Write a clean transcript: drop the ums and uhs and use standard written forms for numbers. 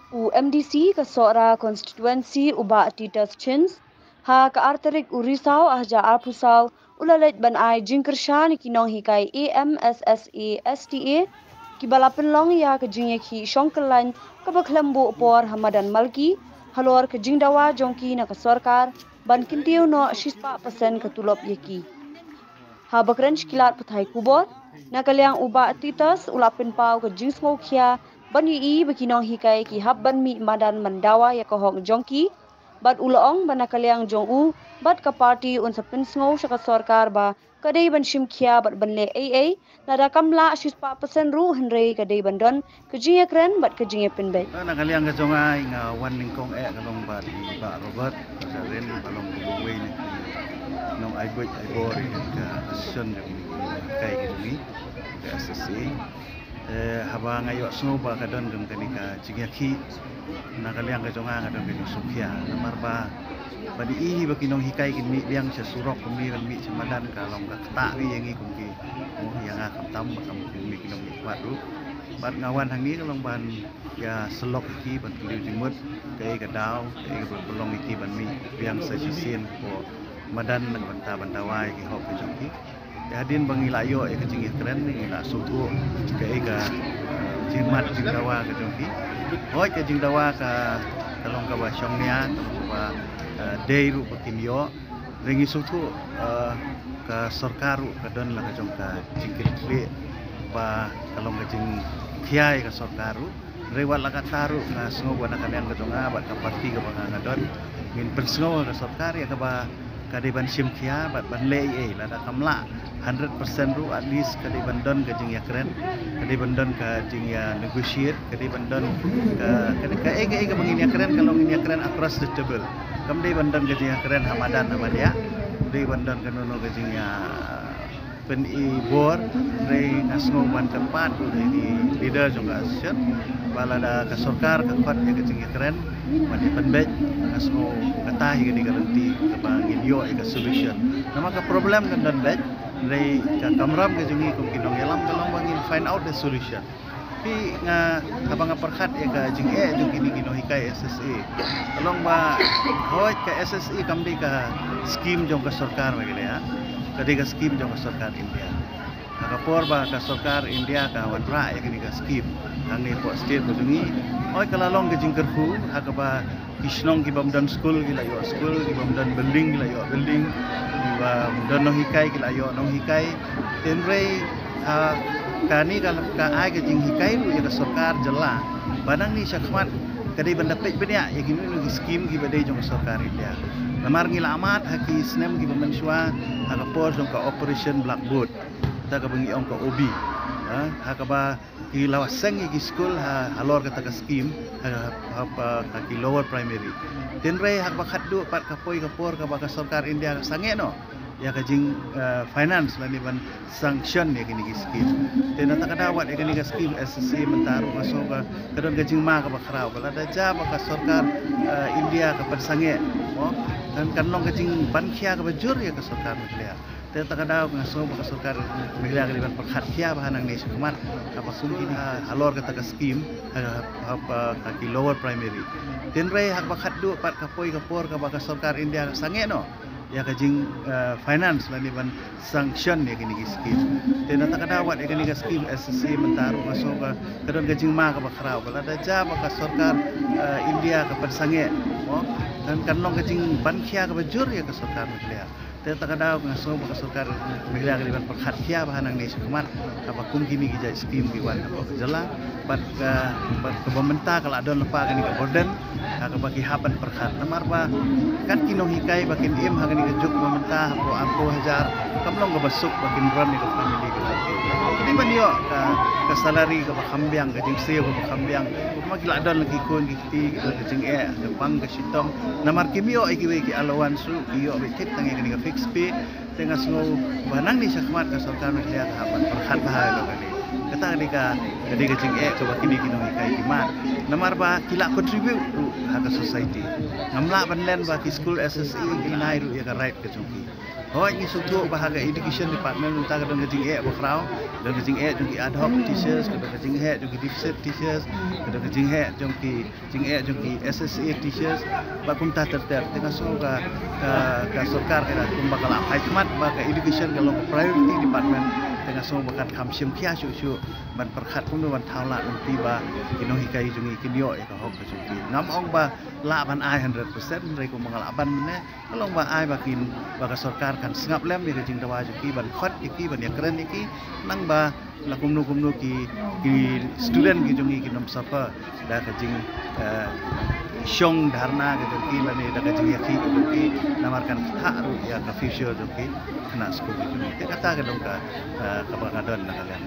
UMDC ke Sora konstituensi Ubak Titas Chins, ha ke Arterik Urisau ahja Arpusau, ulalet ban ai jingkersha ni kinong hikai AMSSA STA, kibalapan long ya ke jingeki shongkelan ke baklembu por Hamadan Malki, halor ke jingdawa jongki na ke sorkar, ban kintiu no 6% ke tulop yeki. Ha bakren kilat putai kubor, na kaliang Ubak Titas ulapin pau ke jingsmo kia, ban yi bekinong hikai ki hab ban mi madan mandawa ya kohong jongki bat ulaong ban kaliang jongu bat ka party un sapin sngo shaka sarkar ba kadai ban shimkhia bat ban le aa nada kamla 6% ru henrei kadai ban don kejinga kren bat kejinga pinbe na kaliang ka jonga inga wan lingkong kalong ba ba Robert sa ren kalong buwe ni nong ai bori ka action kai ni ka SSA haba ngayo snow ba kadon gam kanika cigyaki na kaliang ka jonga kadon kanyo sukya namar ba badi ihi bakinong hikai kin mi biang sa surok kumi ran mi samadan kalong ka ta wi yang ikum ki oh yang akam tam bakam mi kinong mi kwadu bat ngawan hang ni kalong ban ya selok ki ban tuliu jimut kai ka daw kai ka pelong iki ban mi biang sa sisin ko madan nang bantawai ki hok ka jongki hadin bangilayo e kecing keren ni la suku ke ga jimat jingdawa ke jongki hoi ke jingdawa ka kalong ka ba syongnia ba deiru pakimyo ringi suku ka sarkaru ka don la ka jongka jingkit le ba kalong ka jing khiai ka sarkaru rewat la ka taru ka sngo ba na kalian ka jonga ba ka parti ka ba ka don min persngo ka sarkar ya ka ba kadiban simkia bat ban lei la da kamla 100% ru at least kadiban don ka jing ya keren kadiban don ka jing ya negotiate kadiban don ka ega mangin ya keren kalau ngin ya keren across the table kam dei bandon ka jing ya keren hamadan hamadia dei bandon ka nono ka jing ya pen i bor rei ngasno man tempat di leader juga action balada ka sarkar ka kwat ya ka jing ya keren mati penbej ngasno kata hi di garanti ka bangin yo ka solution nama ka problem kan dan bej rei ka kamram ka jungi kum kinong yalam kalong bangin find out the solution pi nga abang perkhat ya ka jing jung kini kino hikai SSA kalong ba hoy ka SSA kamdi ka scheme jong ka sarkar bagile ya kadi ka scheme jong ka sarkar India kapor ba ka sarkar India ka wanra ya kini ka scheme ang ni po state ko jungi hoy kalalong ka jing kerhu hakaba kisnong ki bamdan school gila yo school ki bamdan building gila yo building ba don no hikai gila yo no hikai tenrei kani ka ai ka jing hikai lu ya ka sarkar jela banang ni syakmat kadai banda pej benya ya gini nu scheme ki badai jong sarkar India namar ngila amat haki snem ki bamanswa haka por jong ka operation blackboard ta ka bangi ong ka OB haka ba ki lawasang ki school halor ka ta scheme ha ki lower primary tenrei hak ba khatdu pat ka poi ka por ka ba ka sarkar India sange no ya ka jing finance la ni ban sanction ya kini scheme tena ta kadawat ya kini scheme SSC mentaru maso ka kadon ka jing ma ka bakrau kala da ja ba ka sarkar India ka pansange mo dan kanong ka jing bankhia ka bajur ya ka sarkar India tena ta kadaw ngaso ba ka sarkar India ka liban pakhatia bahanang ni sukumat apa sungki halor ka ta scheme ha ki lower primary tenrei hak ba khatdu pat ka poi ka por ka ba ka sarkar India ka sange no ya ka jing finance la ni ban sanction ya kini scheme tena ta kadawat ya kini scheme SSC mentaru maso ka kadon ka jing ma ka bakrau kala da ja ba ka sarkar India ka pansange mo dan kanong ka jing bankhia ka bajur ya ka sarkar India tena ta kadaw ngaso ba ka sarkar India ka liban pakhatia bahanang ni sukumat apa kum kini ki scheme ki wan ka jela pat ka pementa kala don lepa kini ka borden ka bagi haban perkhat namar ba kan kinong hikai bakin im hagani ka juk pementa po ampo hajar kamlong ka basuk bakin ron ni ka family ka di man yo ka salary ka bakambyang ka jing seo ka bakambyang magila don lagi kun ki ka jing ka pang ka sitom namar kimyo ay ki alawan su iyo bitit tangi kini ka fix pay tengah sungo banang ni sakmat ka sarkar Malaysia ka haban perkhat bahaya lo kali kata kadi ka jing coba kini kinong hikai kimat namar ba kila contribute to haka society ngamla banlen ba ki school SSE kinai ru ya ka right ka jongki Hoi ni suatu bahagia education department untuk kadang kecing berkerau, kadang kecing jungki ad hoc teachers, kadang kecing jungki deficit teachers, kadang kecing jungki SSA teachers. Bakum tak terter tengah suka ke sarkar kita bakal apa cuma bahagia education kalau priority department tengah semua bakal kamsim kia cucu ban perkat pun ban taulat nanti ba kino hikai jungi kinyo ya kahok cuci ngam ong ba la ban ai 100% mereka mengalaban mana kalau ba ai bakin baka sarkar kan sengap lem ya jing dawa juki ban khot iki ban ya keren iki nang ba la kumnu ki student ki jungi ki nom sapa da ka jing Syong dharna gitu ki lani da ka jing yaki gitu ki namarkan tharu ya ka future juki kena school gitu ni kata ka dong ka kabagadon na kalian